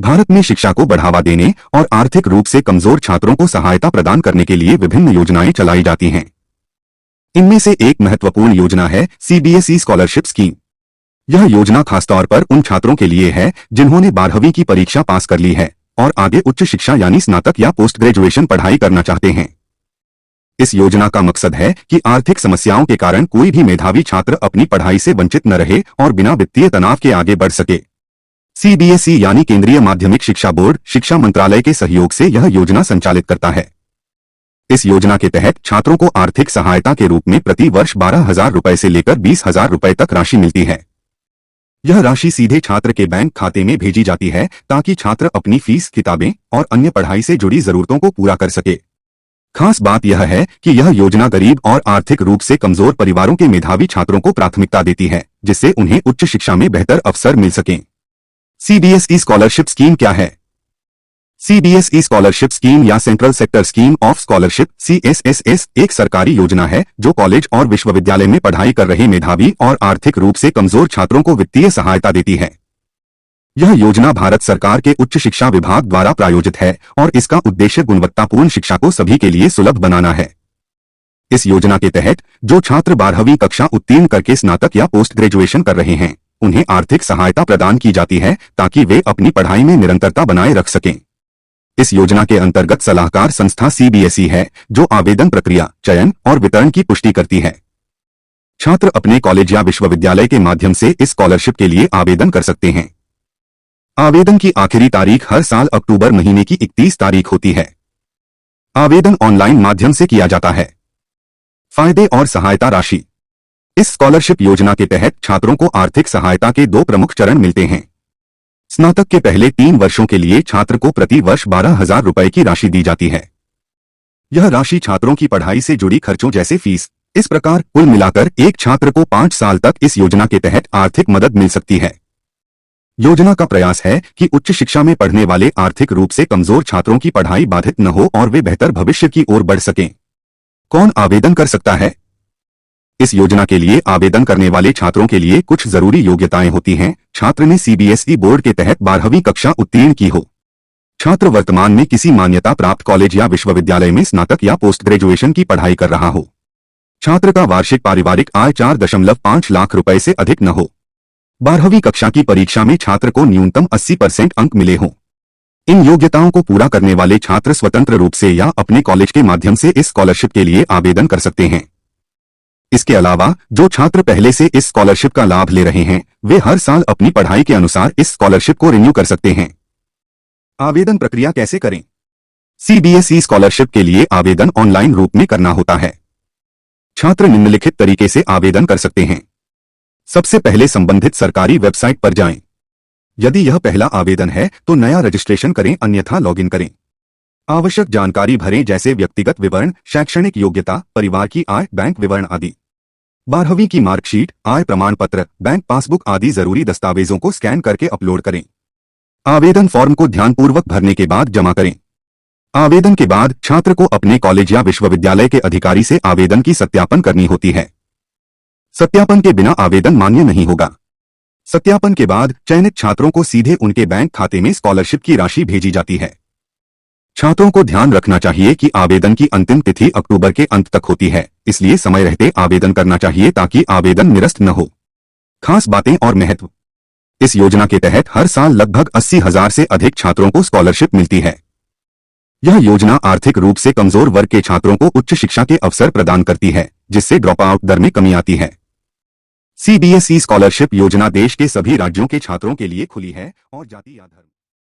भारत में शिक्षा को बढ़ावा देने और आर्थिक रूप से कमजोर छात्रों को सहायता प्रदान करने के लिए विभिन्न योजनाएं चलाई जाती हैं। इनमें से एक महत्वपूर्ण योजना है सीबीएसई स्कॉलरशिप स्कीम। यह योजना खासतौर पर उन छात्रों के लिए है जिन्होंने 12वीं की परीक्षा पास कर ली है और आगे उच्च शिक्षा यानी स्नातक या पोस्ट ग्रेजुएशन पढ़ाई करना चाहते हैं। इस योजना का मकसद है कि आर्थिक समस्याओं के कारण कोई भी मेधावी छात्र अपनी पढ़ाई से वंचित न रहे और बिना वित्तीय तनाव के आगे बढ़ सके। सीबीएसई यानी केंद्रीय माध्यमिक शिक्षा बोर्ड शिक्षा मंत्रालय के सहयोग से यह योजना संचालित करता है। इस योजना के तहत छात्रों को आर्थिक सहायता के रूप में प्रति वर्ष 12,000 रुपए से लेकर 20,000 रुपए तक राशि मिलती है। यह राशि सीधे छात्र के बैंक खाते में भेजी जाती है ताकि छात्र अपनी फीस, किताबें और अन्य पढ़ाई से जुड़ी जरूरतों को पूरा कर सके। खास बात यह है कि यह योजना गरीब और आर्थिक रूप से कमजोर परिवारों के मेधावी छात्रों को प्राथमिकता देती है, जिससे उन्हें उच्च शिक्षा में बेहतर अवसर मिल सकें। सीबीएसई स्कॉलरशिप स्कीम क्या है? सीबीएसई स्कॉलरशिप स्कीम या central sector scheme of scholarship (CSSS) एक सरकारी योजना है जो कॉलेज और विश्वविद्यालय में पढ़ाई कर रहे मेधावी और आर्थिक रूप से कमजोर छात्रों को वित्तीय सहायता देती है। यह योजना भारत सरकार के उच्च शिक्षा विभाग द्वारा प्रायोजित है और इसका उद्देश्य गुणवत्तापूर्ण शिक्षा को सभी के लिए सुलभ बनाना है। इस योजना के तहत जो छात्र 12वीं कक्षा उत्तीर्ण करके स्नातक या पोस्ट ग्रेजुएशन कर रहे हैं, उन्हें आर्थिक सहायता प्रदान की जाती है ताकि वे अपनी पढ़ाई में निरंतरता बनाए रख सकें। इस योजना के अंतर्गत सलाहकार संस्था सीबीएसई है जो आवेदन प्रक्रिया, चयन और वितरण की पुष्टि करती है। छात्र अपने कॉलेज या विश्वविद्यालय के माध्यम से इस स्कॉलरशिप के लिए आवेदन कर सकते हैं। आवेदन की आखिरी तारीख हर साल अक्टूबर महीने की 31 तारीख होती है। आवेदन ऑनलाइन माध्यम से किया जाता है। फायदे और सहायता राशि। इस स्कॉलरशिप योजना के तहत छात्रों को आर्थिक सहायता के 2 प्रमुख चरण मिलते हैं। स्नातक के पहले 3 वर्षों के लिए छात्र को प्रति वर्ष 12,000 रुपए की राशि दी जाती है। यह राशि छात्रों की पढ़ाई से जुड़ी खर्चों जैसे फीस, इस प्रकार कुल मिलाकर एक छात्र को 5 साल तक इस योजना के तहत आर्थिक मदद मिल सकती है। योजना का प्रयास है कि उच्च शिक्षा में पढ़ने वाले आर्थिक रूप से कमजोर छात्रों की पढ़ाई बाधित न हो और वे बेहतर भविष्य की ओर बढ़ सकें। कौन आवेदन कर सकता है? इस योजना के लिए आवेदन करने वाले छात्रों के लिए कुछ जरूरी योग्यताएं होती हैं। छात्र ने सीबीएसई बोर्ड के तहत 12वीं कक्षा उत्तीर्ण की हो। छात्र वर्तमान में किसी मान्यता प्राप्त कॉलेज या विश्वविद्यालय में स्नातक या पोस्ट ग्रेजुएशन की पढ़ाई कर रहा हो। छात्र का वार्षिक पारिवारिक आय 4.5 लाख रुपए से अधिक न हो। 12वीं कक्षा की परीक्षा में छात्र को न्यूनतम 80% अंक मिले हों। इन योग्यताओं को पूरा करने वाले छात्र स्वतंत्र रूप से या अपने कॉलेज के माध्यम से इस स्कॉलरशिप के लिए आवेदन कर सकते हैं। इसके अलावा जो छात्र पहले से इस स्कॉलरशिप का लाभ ले रहे हैं, वे हर साल अपनी पढ़ाई के अनुसार इस स्कॉलरशिप को रिन्यू कर सकते हैं। आवेदन प्रक्रिया कैसे करें? सीबीएसई स्कॉलरशिप के लिए आवेदन ऑनलाइन रूप में करना होता है। छात्र निम्नलिखित तरीके से आवेदन कर सकते हैं। सबसे पहले संबंधित सरकारी वेबसाइट पर जाएं। यदि यह पहला आवेदन है तो नया रजिस्ट्रेशन करें, अन्यथा लॉगिन करें। आवश्यक जानकारी भरें जैसे व्यक्तिगत विवरण, शैक्षणिक योग्यता, परिवार की आय, बैंक विवरण आदि। 12वीं की मार्कशीट, आय प्रमाण पत्र, बैंक पासबुक आदि जरूरी दस्तावेजों को स्कैन करके अपलोड करें। आवेदन फॉर्म को ध्यानपूर्वक भरने के बाद जमा करें। आवेदन के बाद छात्र को अपने कॉलेज या विश्वविद्यालय के अधिकारी से आवेदन की सत्यापन करनी होती है। सत्यापन के बिना आवेदन मान्य नहीं होगा। सत्यापन के बाद चयनित छात्रों को सीधे उनके बैंक खाते में स्कॉलरशिप की राशि भेजी जाती है। छात्रों को ध्यान रखना चाहिए कि आवेदन की अंतिम तिथि अक्टूबर के अंत तक होती है, इसलिए समय रहते आवेदन करना चाहिए ताकि आवेदन निरस्त न हो। खास बातें और महत्व। इस योजना के तहत हर साल लगभग 80,000 से अधिक छात्रों को स्कॉलरशिप मिलती है। यह योजना आर्थिक रूप से कमजोर वर्ग के छात्रों को उच्च शिक्षा के अवसर प्रदान करती है, जिससे ड्रॉप आउट दर में कमी आती है। सीबीएसई स्कॉलरशिप योजना देश के सभी राज्यों के छात्रों के लिए खुली है और जाति या धर्म